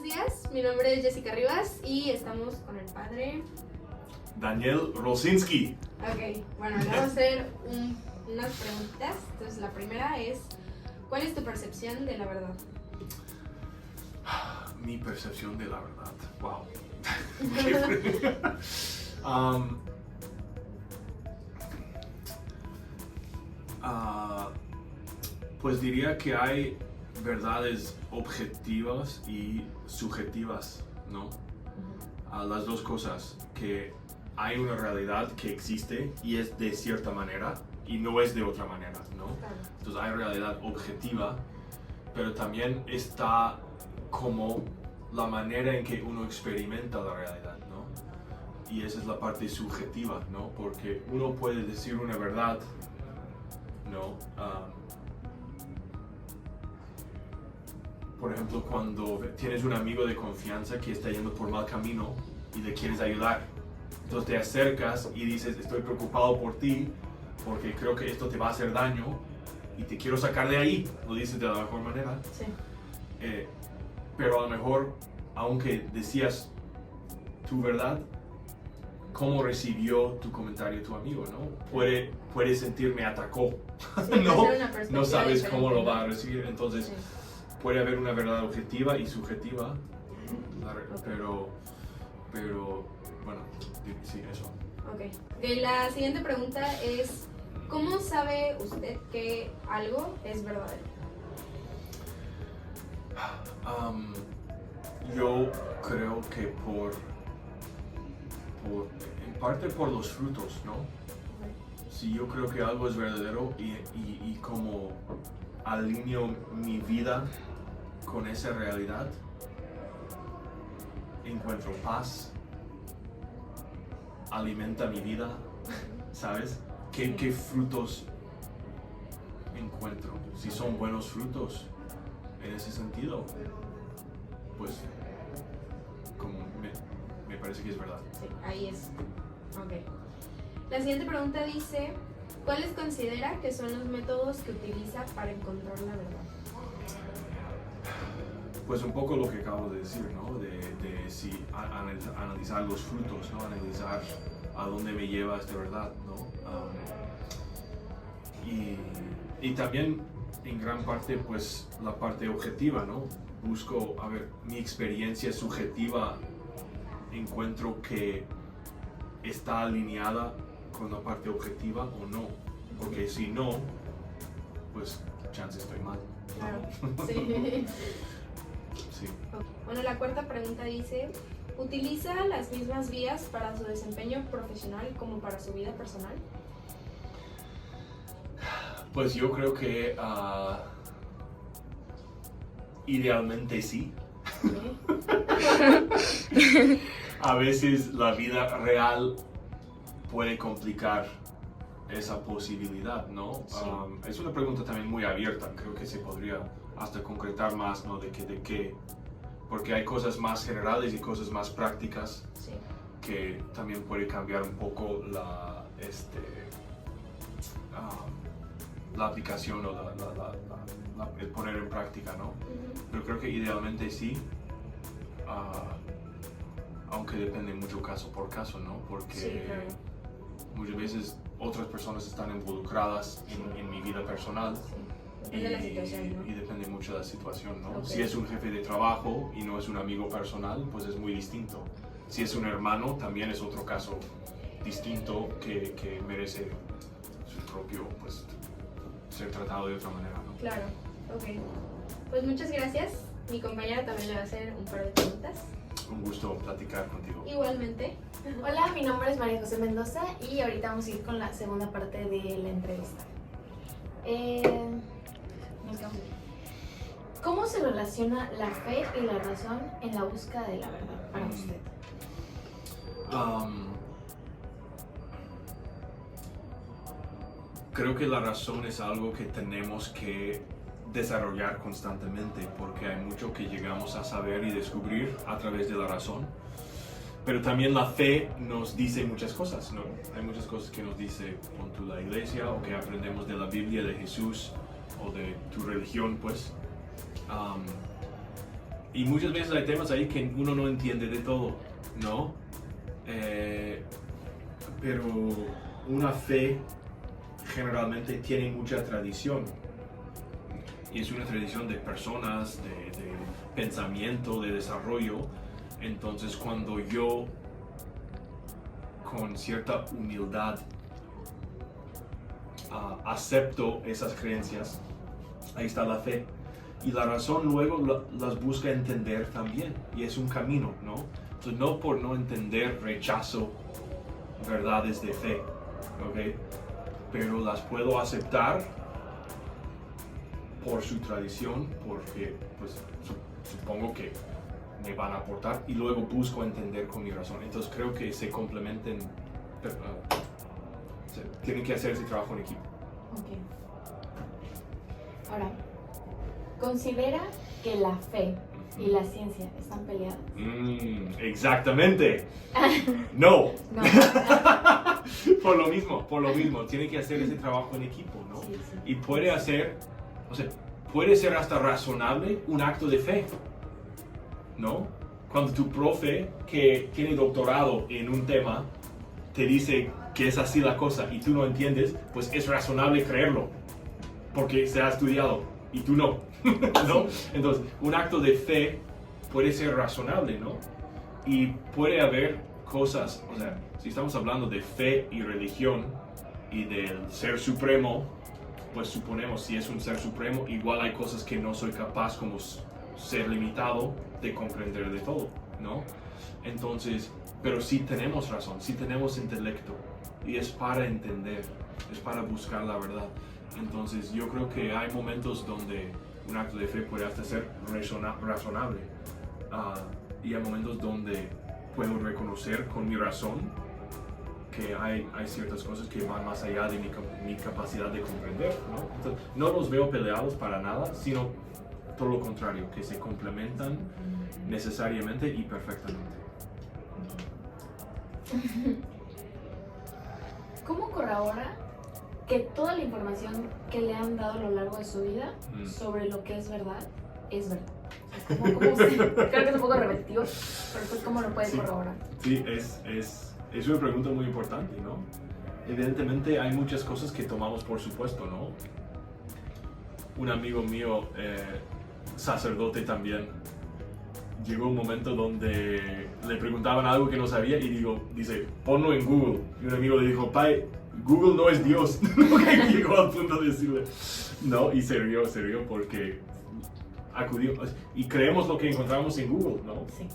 días, mi nombre es Jessica Rivas y estamos con el padre Daniel Rosinski. Ok, bueno, le vamos a hacer unas preguntitas. Entonces la primera es, ¿cuál es tu percepción de la verdad? Mi percepción de la verdad, wow. Pues diría que hay verdades objetivas y subjetivas, ¿no? Las dos cosas, que hay una realidad que existe y es de cierta manera y no es de otra manera, ¿no? Claro. Entonces hay realidad objetiva, pero también está como la manera en que uno experimenta la realidad, ¿no? Y esa es la parte subjetiva, ¿no? Porque uno puede decir una verdad, ¿no? Por ejemplo, cuando tienes un amigo de confianza que está yendo por mal camino y le quieres ayudar, entonces te acercas y dices, estoy preocupado por ti porque creo que esto te va a hacer daño y te quiero sacar de ahí, lo dices de la mejor manera. Sí. Pero a lo mejor, aunque decías tu verdad, ¿cómo recibió tu comentario tu amigo, no? Puede sentir me atacó, Sí, ¿no? puede ser una perspectiva No sabes diferente, cómo lo ¿no? va a recibir, entonces Sí. puede haber una verdad objetiva y subjetiva, pero bueno, sí, eso. Ok. La siguiente pregunta es, ¿cómo sabe usted que algo es verdadero? Yo creo que en parte por los frutos, ¿no? Si yo creo que algo es verdadero y como alineo mi vida con esa realidad, encuentro paz, alimenta mi vida, ¿sabes? ¿Qué frutos encuentro? Si son buenos frutos en ese sentido, pues como me parece que es verdad. Sí, ahí es. Ok. La siguiente pregunta dice, ¿cuáles considera que son los métodos que utiliza para encontrar la verdad? Pues un poco lo que acabo de decir, ¿no? De si analizar los frutos, ¿no? Analizar a dónde me lleva esta verdad, ¿no? Y también en gran parte pues la parte objetiva, ¿no? Busco, a ver, mi experiencia subjetiva, encuentro que está alineada con la parte objetiva o no, porque si no, pues chance estoy mal. Claro. Sí. Sí. Ok. Bueno, la cuarta pregunta dice, ¿utiliza las mismas vías para su desempeño profesional como para su vida personal? Pues yo creo que idealmente sí. A veces la vida real puede complicar esa posibilidad, ¿no? Sí. Es una pregunta también muy abierta, creo que se podría hasta concretar más, ¿no? De qué, porque hay cosas más generales y cosas más prácticas Sí. que también puede cambiar un poco la aplicación o el poner en práctica, ¿no? Pero creo que idealmente sí, aunque depende mucho caso por caso, ¿no? Porque Sí, claro. muchas veces otras personas están involucradas en mi vida personal. Sí. Depende de la situación, ¿no? Y depende mucho de la situación, ¿no? Ok. Si es un jefe de trabajo y no es un amigo personal, pues es muy distinto. Si es un hermano, también es otro caso distinto que merece su propio, pues, ser tratado de otra manera, ¿no? Claro, ok. Pues muchas gracias. Mi compañera también le va a hacer un par de preguntas. Un gusto platicar contigo. Igualmente. Hola, mi nombre es María José Mendoza y ahorita vamos a ir con la segunda parte de la entrevista. ¿Cómo se relaciona la fe y la razón en la búsqueda de la verdad para usted? Creo que la razón es algo que tenemos que desarrollar constantemente porque hay mucho que llegamos a saber y descubrir a través de la razón. Pero también la fe nos dice muchas cosas, ¿no? Hay muchas cosas que nos dice con tu la iglesia o que aprendemos de la Biblia, de Jesús o de tu religión, pues. Y muchas veces hay temas ahí que uno no entiende de todo, ¿no? Pero una fe generalmente tiene mucha tradición. Y es una tradición de personas, de pensamiento, de desarrollo. Entonces cuando yo con cierta humildad acepto esas creencias, ahí está la fe. Y la razón luego las busca entender también. Y es un camino, ¿no? Entonces no por no entender rechazo verdades de fe, ¿ok? Pero las puedo aceptar por su tradición, porque pues supongo que me van a aportar, y luego busco entender con mi razón. Entonces creo que se complementen, tienen que hacer ese trabajo en equipo. Ok. Ahora, ¿considera que la fe y la ciencia están peleadas? Exactamente. No. No. Por lo mismo, tiene que hacer ese trabajo en equipo, ¿no? Sí, sí. Y puede ser hasta razonable un acto de fe, ¿no? Cuando tu profe que tiene doctorado en un tema te dice que es así la cosa y tú no entiendes, pues es razonable creerlo, porque se ha estudiado y tú no, ¿no? Sí. Entonces, un acto de fe puede ser razonable, ¿no? Y puede haber cosas, o sea, si estamos hablando de fe y religión y del ser supremo, pues suponemos, si es un ser supremo, igual hay cosas que no soy capaz como ser limitado de comprender de todo, ¿no? Entonces, pero sí tenemos razón, sí tenemos intelecto, y es para entender, es para buscar la verdad. Entonces yo creo que hay momentos donde un acto de fe puede hasta ser razonable, y hay momentos donde puedo reconocer con mi razón que hay ciertas cosas que van más allá de mi capacidad de comprender, ¿no? Entonces, no los veo peleados para nada, sino todo lo contrario, que se complementan necesariamente y perfectamente. ¿Cómo corrobora que toda la información que le han dado a lo largo de su vida sobre lo que es verdad? ¿Cómo creo que es un poco repetitivo, pero pues ¿cómo lo puede corroborar? Sí, es una pregunta muy importante, ¿no? Evidentemente hay muchas cosas que tomamos por supuesto, ¿no? Un amigo mío, sacerdote también, llegó un momento donde le preguntaban algo que no sabía y dice, ponlo en Google. Y un amigo le dijo, pai, Google no es Dios. Llegó al punto de decirle, no, y se rió porque acudió. Y creemos lo que encontramos en Google, ¿no? Sí.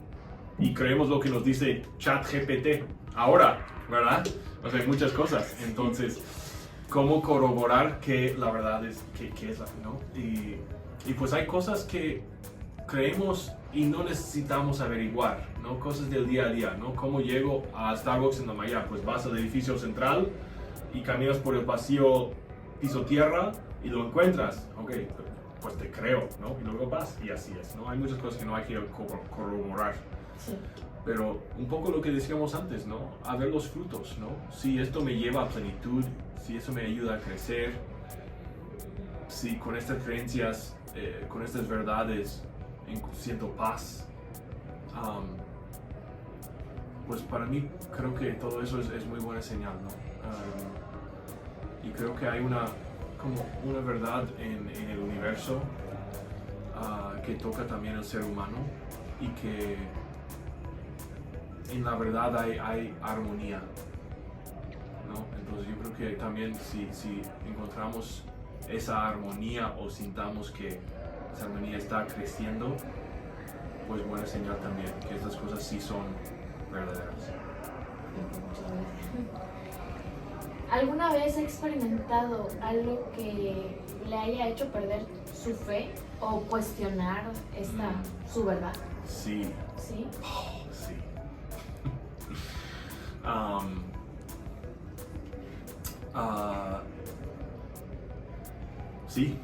Y creemos lo que nos dice ChatGPT ahora, ¿verdad? O sea, hay muchas cosas. Entonces, ¿cómo corroborar que la verdad es que es la, ¿no? Y pues hay cosas que creemos y no necesitamos averiguar, ¿no? Cosas del día a día, ¿no? ¿Cómo llego a Starbucks en la mañana? Pues vas al edificio central y caminas por el pasillo piso tierra y lo encuentras. Ok, pues te creo, ¿no? Y luego vas y así es, ¿no? Hay muchas cosas que no hay que corroborar. Sí. Pero un poco lo que decíamos antes, ¿no? A ver los frutos, ¿no? Si esto me lleva a plenitud, si eso me ayuda a crecer, si con estas creencias, con estas verdades siento paz, pues para mí creo que todo eso es muy buena señal, ¿no? Y creo que hay una verdad en el universo que toca también al ser humano y que en la verdad hay armonía, ¿no? Entonces yo creo que también si encontramos esa armonía o sintamos que esa armonía está creciendo, pues buena señal también, que estas cosas sí son verdaderas. Muchas gracias. ¿Alguna vez ha experimentado algo que le haya hecho perder su fe o cuestionar su verdad? Sí. ¿Sí? Sí. Sí,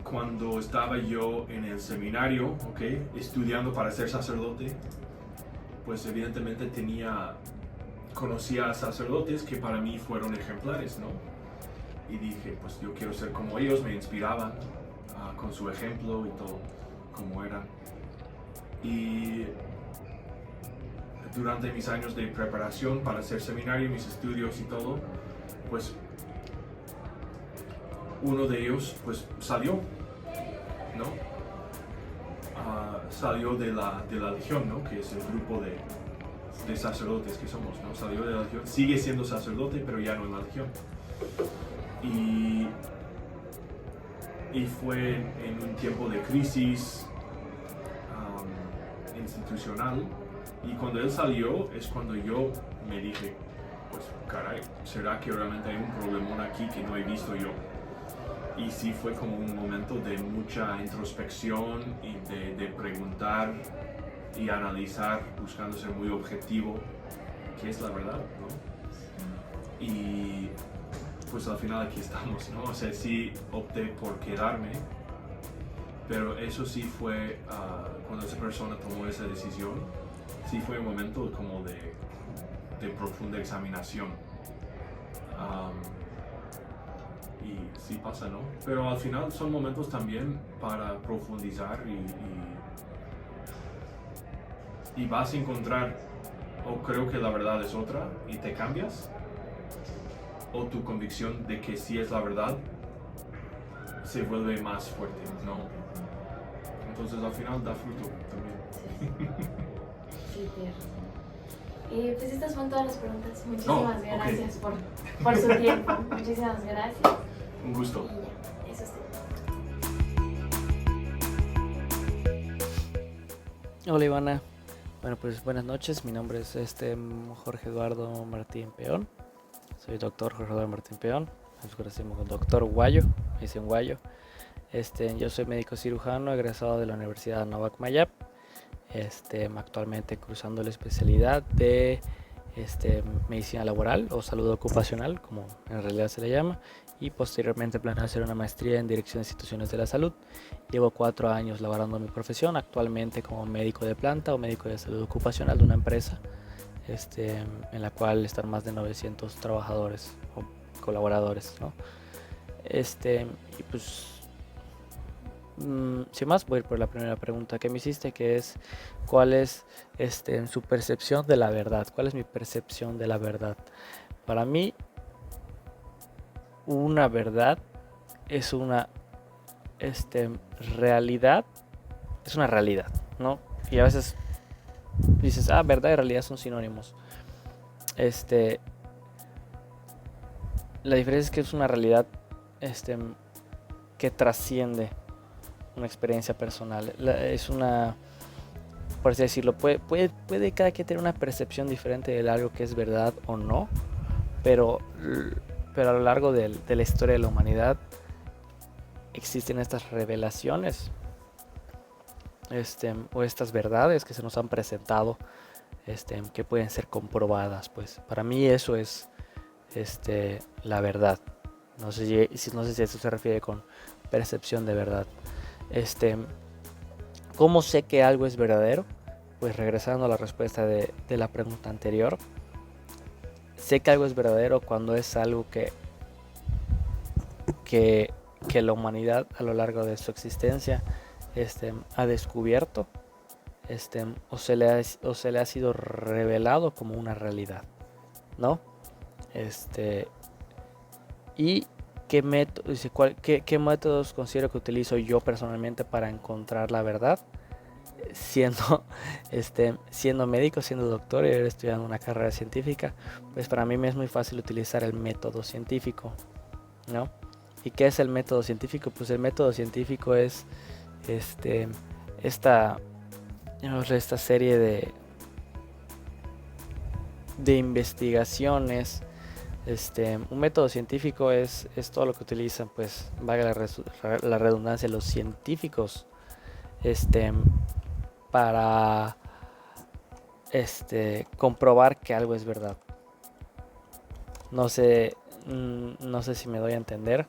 cuando estaba yo en el seminario, ¿okay? Estudiando para ser sacerdote, pues evidentemente conocía a sacerdotes que para mí fueron ejemplares, ¿no? Y dije, pues yo quiero ser como ellos, me inspiraban con su ejemplo y todo, como eran. Y durante mis años de preparación para hacer seminario, mis estudios y todo, pues uno de ellos pues salió, ¿no? Salió de la Legión, ¿no? Que es el grupo de sacerdotes que somos, ¿no? Salió de la Legión, sigue siendo sacerdote, pero ya no en la Legión. Y fue en un tiempo de crisis institucional, y cuando él salió es cuando yo me dije, pues caray, ¿será que realmente hay un problemón aquí que no he visto yo? Y sí fue como un momento de mucha introspección y de preguntar y analizar, buscando ser muy objetivo, qué es la verdad, ¿no? Y pues al final aquí estamos, ¿no? O sea, sí opté por quedarme, pero eso sí fue, cuando esa persona tomó esa decisión, sí fue un momento como de profunda examinación. Y sí pasa, ¿no? Pero al final son momentos también para profundizar y vas a encontrar, o creo que la verdad es otra y te cambias, o tu convicción de que sí es la verdad se vuelve más fuerte, ¿no? Entonces al final da fruto también. Sí, tienes razón. Pues estas fueron todas las preguntas. Muchísimas ok. gracias por su tiempo. Muchísimas gracias. Un gusto. Y ya, eso es todo. Hola Ivana, bueno pues buenas noches, mi nombre es Jorge Eduardo Martín Peón, soy doctor Jorge Eduardo Martín Peón, nos conocemos con doctor Guayo, me dicen Guayo. Yo soy médico cirujano egresado de la Universidad Novak Mayap, actualmente cursando la especialidad de medicina laboral o salud ocupacional, como en realidad se le llama, y posteriormente planeo hacer una maestría en dirección de instituciones de la salud. Llevo 4 años laborando mi profesión, actualmente como médico de planta o médico de salud ocupacional de una empresa en la cual están más de 900 trabajadores o colaboradores, ¿no? Y pues sin más, voy a ir por la primera pregunta que me hiciste, que es ¿cuál es su percepción de la verdad? ¿Cuál es mi percepción de la verdad? Para mí, una verdad es una realidad, es una realidad, ¿no? Y a veces dices, verdad y realidad son sinónimos. La diferencia es que es una realidad que trasciende una experiencia personal. Es una, por así decirlo, puede cada quien tener una percepción diferente de algo que es verdad o no, pero a lo largo de la historia de la humanidad existen estas revelaciones o estas verdades que se nos han presentado que pueden ser comprobadas. Pues para mí eso es la verdad. No sé si a eso se refiere con percepción de verdad. ¿Cómo sé que algo es verdadero? Pues regresando a la respuesta de la pregunta anterior, sé que algo es verdadero cuando es algo que la humanidad a lo largo de su existencia ha descubierto o se le ha sido revelado como una realidad, ¿no? Y ¿qué métodos considero que utilizo yo personalmente para encontrar la verdad? Siendo médico, siendo doctor y estudiando una carrera científica, pues para mí me es muy fácil utilizar el método científico, ¿no? ¿Y qué es el método científico? Pues el método científico es esta serie de investigaciones. Un método científico es todo lo que utilizan, pues valga la redundancia, los científicos para comprobar que algo es verdad. No sé si me doy a entender.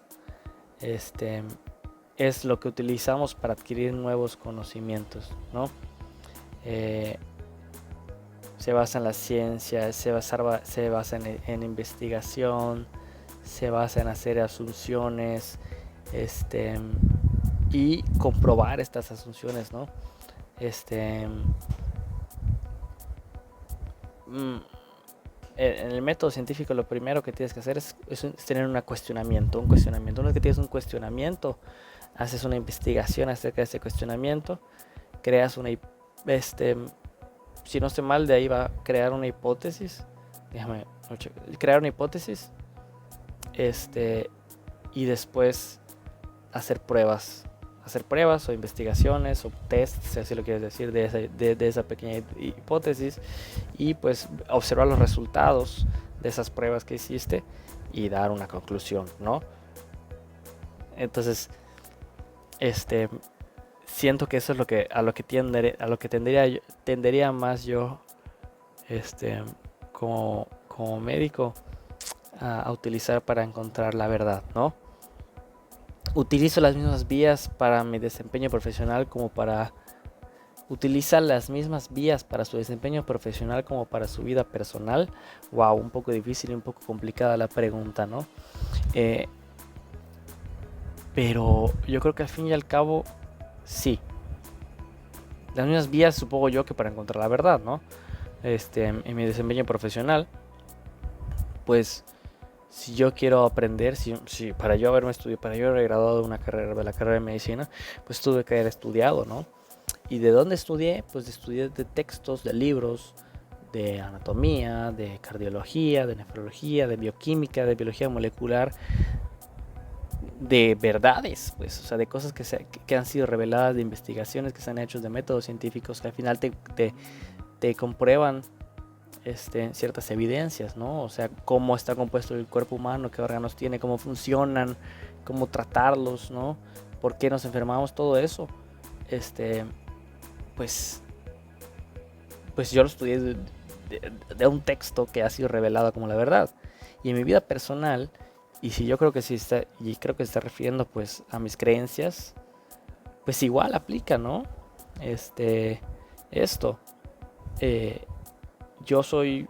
Es lo que utilizamos para adquirir nuevos conocimientos, ¿no? Se basa en la ciencia, se basa en investigación, se basa en hacer asunciones y comprobar estas asunciones, ¿no? En el método científico lo primero que tienes que hacer es tener un cuestionamiento. Una vez que tienes un cuestionamiento, haces una investigación acerca de ese cuestionamiento, creas si no estoy mal, de ahí va a crear una hipótesis. Crear una hipótesis, y después hacer pruebas o investigaciones o tests, si así lo quieres decir, de esa pequeña hipótesis, y pues observar los resultados de esas pruebas que hiciste y dar una conclusión, ¿no? Entonces, siento que eso es a lo que tendería más yo, como médico, a utilizar para encontrar la verdad, ¿no? Utilizo las mismas vías para mi desempeño profesional utiliza las mismas vías para su desempeño profesional como para su vida personal. Wow, un poco difícil y un poco complicada la pregunta, ¿no? Pero yo creo que al fin y al cabo, sí. Las mismas vías, supongo yo, que para encontrar la verdad, ¿no? En mi desempeño profesional, pues si yo quiero aprender, si para yo haber graduado de la carrera de medicina, pues tuve que haber estudiado, ¿no? ¿Y de dónde estudié? Pues estudié de textos, de libros, de anatomía, de cardiología, de nefrología, de bioquímica, de biología molecular, de verdades, pues, o sea, de cosas que han sido reveladas, de investigaciones que se han hecho, de métodos científicos que al final te comprueban ciertas evidencias, ¿no? O sea, cómo está compuesto el cuerpo humano, qué órganos tiene, cómo funcionan, cómo tratarlos, ¿no? ¿Por qué nos enfermamos? Todo eso, pues yo lo estudié de un texto que ha sido revelado como la verdad. Y en mi vida personal, y si yo creo que sí está, y creo que se está refiriendo pues a mis creencias, pues igual aplica, ¿no? Yo soy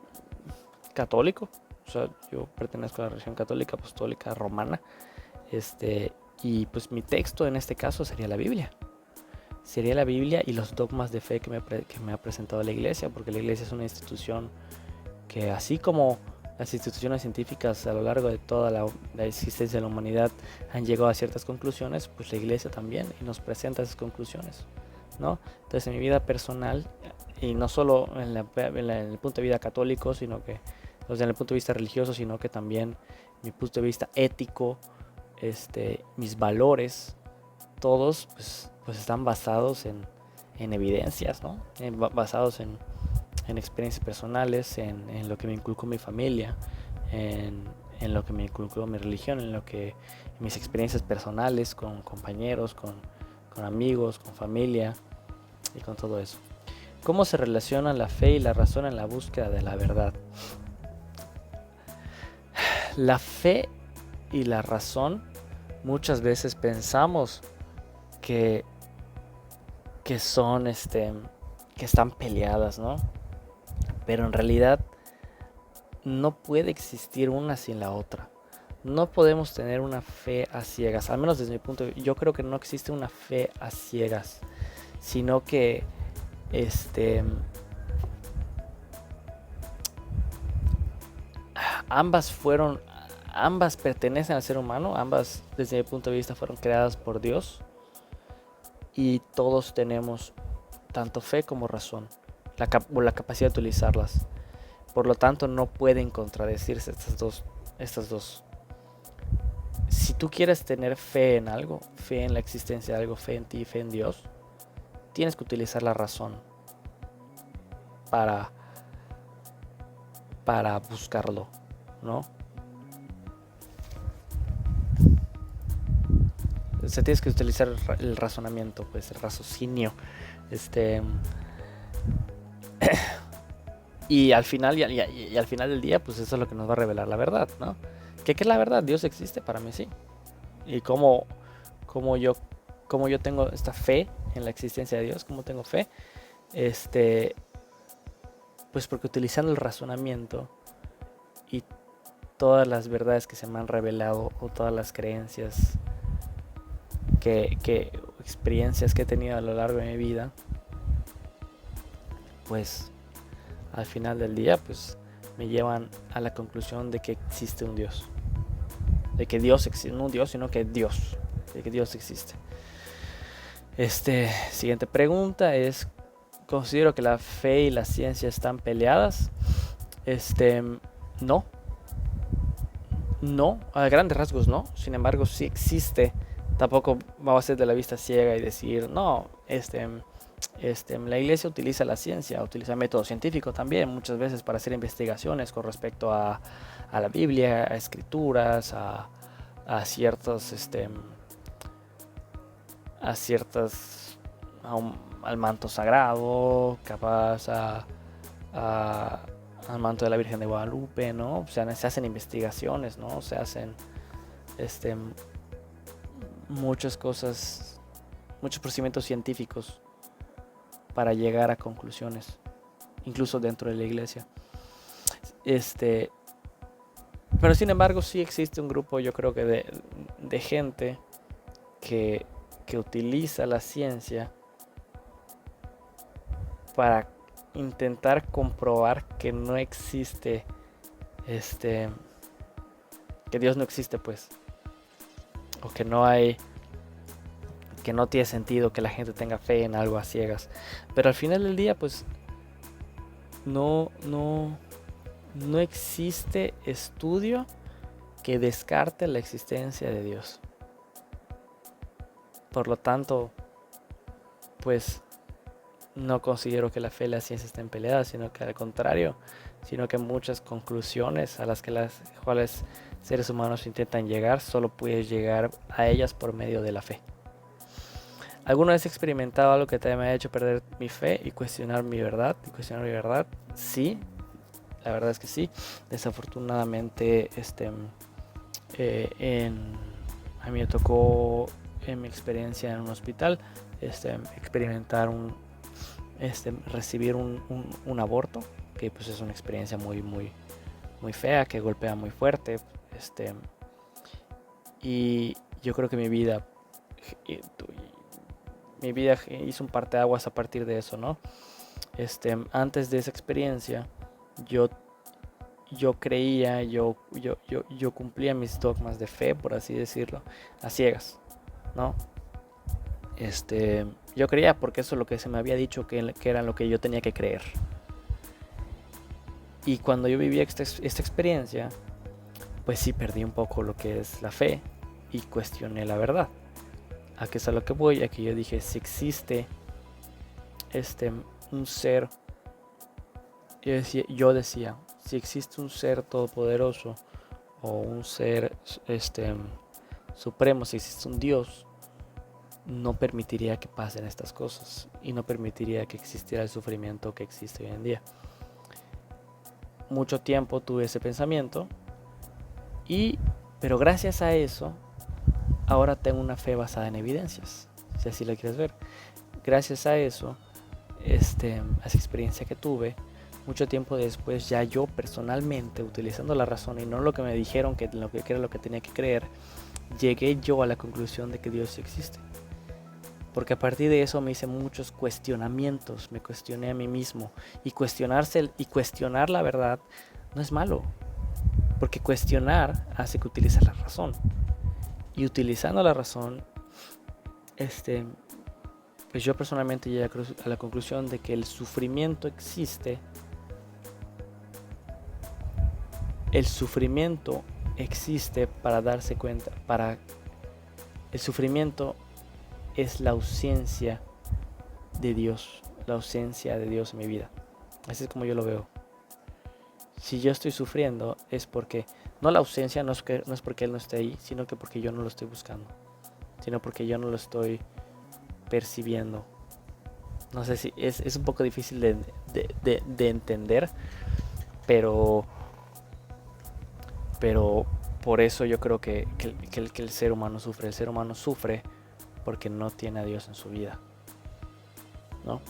católico, o sea, yo pertenezco a la religión católica apostólica romana, y pues mi texto en este caso sería la Biblia. Sería la Biblia y los dogmas de fe que me ha presentado la Iglesia, porque la Iglesia es una institución que, así como las instituciones científicas a lo largo de toda la existencia de la humanidad han llegado a ciertas conclusiones, pues la Iglesia también, y nos presenta esas conclusiones, ¿no? Entonces, en mi vida personal, y no solo en el punto de vista católico, sino que, o sea, en el punto de vista religioso, sino que también mi punto de vista ético, mis valores, todos pues están basados en evidencias, ¿no? Basados en experiencias personales, en lo que me inculcó mi familia, en lo que me inculcó mi religión, en mis experiencias personales con compañeros, con amigos, con familia y con todo eso. ¿Cómo se relacionan la fe y la razón en la búsqueda de la verdad? La fe y la razón muchas veces pensamos que son que están peleadas, ¿no? Pero en realidad no puede existir una sin la otra. No podemos tener una fe a ciegas, al menos desde mi punto de vista. Yo creo que no existe una fe a ciegas, sino que ambas pertenecen al ser humano, ambas desde mi punto de vista fueron creadas por Dios, y todos tenemos tanto fe como razón, la capacidad de utilizarlas. Por lo tanto, no pueden contradecirse estas dos. Si tú quieres tener fe en algo, fe en la existencia de algo, fe en ti, fe en Dios, tienes que utilizar la razón para buscarlo, ¿no? O sea, tienes que utilizar el razonamiento, pues el raciocinio, y al final del día, pues eso es lo que nos va a revelar la verdad, ¿no? ¿Qué es la verdad? Dios existe, para mí sí. Y cómo yo tengo esta fe en la existencia de Dios, cómo tengo fe, pues porque utilizando el razonamiento y todas las verdades que se me han revelado, o todas las creencias experiencias que he tenido a lo largo de mi vida, pues al final del día pues me llevan a la conclusión de que existe un Dios. De que Dios existe, no un Dios, sino que Dios. De que Dios existe. Siguiente pregunta es: ¿considero que la fe y la ciencia están peleadas? No. No, a grandes rasgos no. Sin embargo, sí existe. Tampoco vamos a ser de la vista ciega y decir, no, la iglesia utiliza la ciencia, utiliza método científico también muchas veces para hacer investigaciones con respecto a la Biblia, a escrituras, a ciertos, al manto sagrado, capaz al manto de la Virgen de Guadalupe, ¿no? O sea, se hacen investigaciones, ¿no? Se hacen muchas cosas, muchos procedimientos científicos para llegar a conclusiones, incluso dentro de la iglesia. Pero sin embargo sí existe un grupo, yo creo que de gente que utiliza la ciencia para intentar comprobar que no existe, que Dios no existe, pues, o que no tiene sentido que la gente tenga fe en algo a ciegas. Pero al final del día, pues, no existe estudio que descarte la existencia de Dios. Por lo tanto, pues, no considero que la fe y la ciencia estén peleadas, sino que al contrario, sino que muchas conclusiones a las cuales seres humanos intentan llegar, solo puedes llegar a ellas por medio de la fe. ¿Alguna vez he experimentado algo que te me ha hecho perder mi fe y cuestionar mi verdad? Sí, la verdad es que sí. Desafortunadamente, a mí me tocó en mi experiencia en un hospital, experimentar recibir un aborto, que pues es una experiencia muy fea, que golpea muy fuerte, y yo creo que mi vida hizo un parteaguas a partir de eso, ¿no? Antes de esa experiencia yo creía, yo cumplía mis dogmas de fe, por así decirlo, a ciegas, ¿no? Yo creía porque eso es lo que se me había dicho que era lo que yo tenía que creer. Y cuando yo viví esta experiencia, pues sí perdí un poco lo que es la fe y cuestioné la verdad. ¿A qué es a lo que voy? A que yo dije, si existe un ser, yo decía, si existe un ser todopoderoso o un ser supremo, si existe un Dios, no permitiría que pasen estas cosas y no permitiría que existiera el sufrimiento que existe hoy en día. Mucho tiempo tuve ese pensamiento, pero gracias a eso ahora tengo una fe basada en evidencias, si así la quieres ver. Gracias a eso, a esa experiencia que tuve, mucho tiempo después, ya yo personalmente, utilizando la razón y no lo que me dijeron que era lo que tenía que creer, llegué yo a la conclusión de que Dios sí existe. Porque a partir de eso me hice muchos cuestionamientos, me cuestioné a mí mismo. Y cuestionar la verdad no es malo, porque cuestionar hace que utilices la razón. Y utilizando la razón, pues yo personalmente llegué a la conclusión de que el sufrimiento existe. El sufrimiento existe para darse cuenta, el sufrimiento es la ausencia de Dios, en mi vida. Así es como yo lo veo. Si yo estoy sufriendo es porque, no la ausencia, no es porque Él no esté ahí, sino que porque yo no lo estoy buscando, sino porque yo no lo estoy percibiendo. No sé si es un poco difícil de entender, pero por eso yo creo que el ser humano sufre. El ser humano sufre porque no tiene a Dios en su vida, ¿no?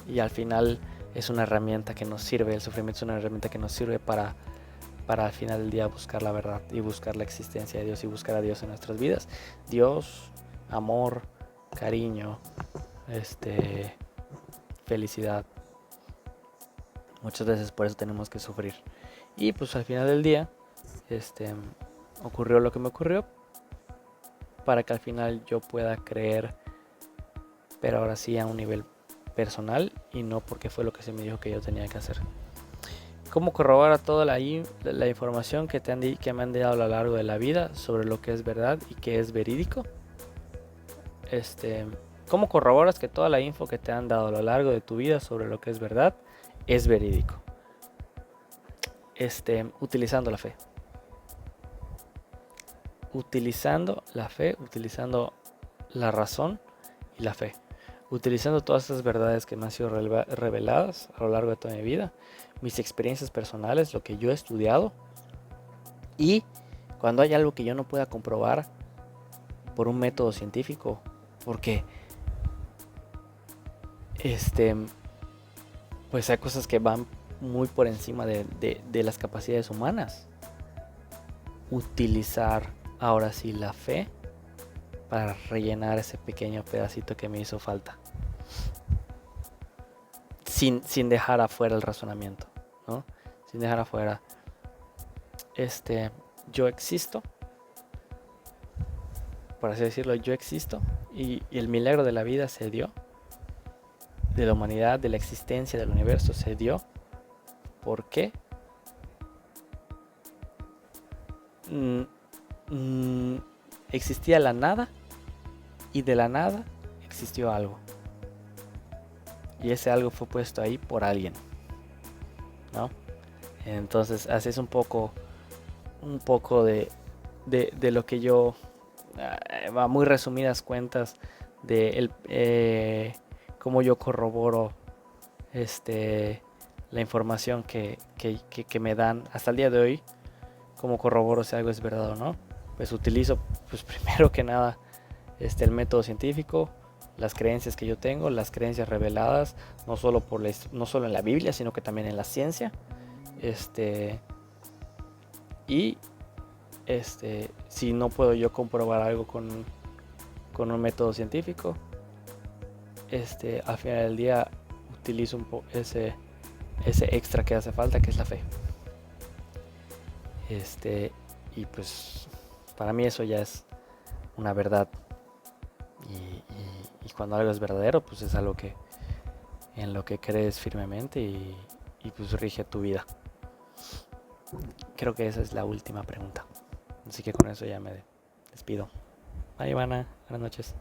Y al final es una herramienta que nos sirve, el sufrimiento es una herramienta que nos sirve para al final del día buscar la verdad y buscar la existencia de Dios y buscar a Dios en nuestras vidas. Dios, amor, cariño, felicidad. Muchas veces por eso tenemos que sufrir. Y pues al final del día, ocurrió lo que me ocurrió para que al final yo pueda creer, pero ahora sí a un nivel personal y no porque fue lo que se me dijo que yo tenía que hacer. ¿Cómo corroborar toda la información que me han dado a lo largo de la vida sobre lo que es verdad y que es verídico? ¿Cómo corroboras que toda la info que te han dado a lo largo de tu vida sobre lo que es verdad es verídico? Utilizando la fe. Utilizando la fe, utilizando la razón y la fe. Utilizando todas esas verdades que me han sido reveladas a lo largo de toda mi vida, mis experiencias personales, lo que yo he estudiado, y cuando hay algo que yo no pueda comprobar por un método científico, porque pues hay cosas que van muy por encima de las capacidades humanas. Utilizar ahora sí la fe para rellenar ese pequeño pedacito que me hizo falta, sin dejar afuera el razonamiento, ¿no? Sin dejar afuera yo existo, por así decirlo, yo existo, y el milagro de la vida se dio, de la humanidad, de la existencia del universo se dio. ¿Por qué? Existía la nada y de la nada existió algo, y ese algo fue puesto ahí por alguien, ¿no? Entonces así es un poco de lo que yo, a muy resumidas cuentas, de cómo yo corroboro la información que me dan hasta el día de hoy. Cómo corroboro si algo es verdad o no. Pues utilizo, pues primero que nada, el método científico, las creencias que yo tengo, las creencias reveladas, no solo en la Biblia, sino que también en la ciencia. Si no puedo yo comprobar algo con un método científico, al final del día utilizo ese extra que hace falta, que es la fe. Y pues para mí eso ya es una verdad, y cuando algo es verdadero, pues es algo en lo que crees firmemente, y pues rige tu vida. Creo que esa es la última pregunta, así que con eso ya me despido. Bye, Ivana, buenas noches.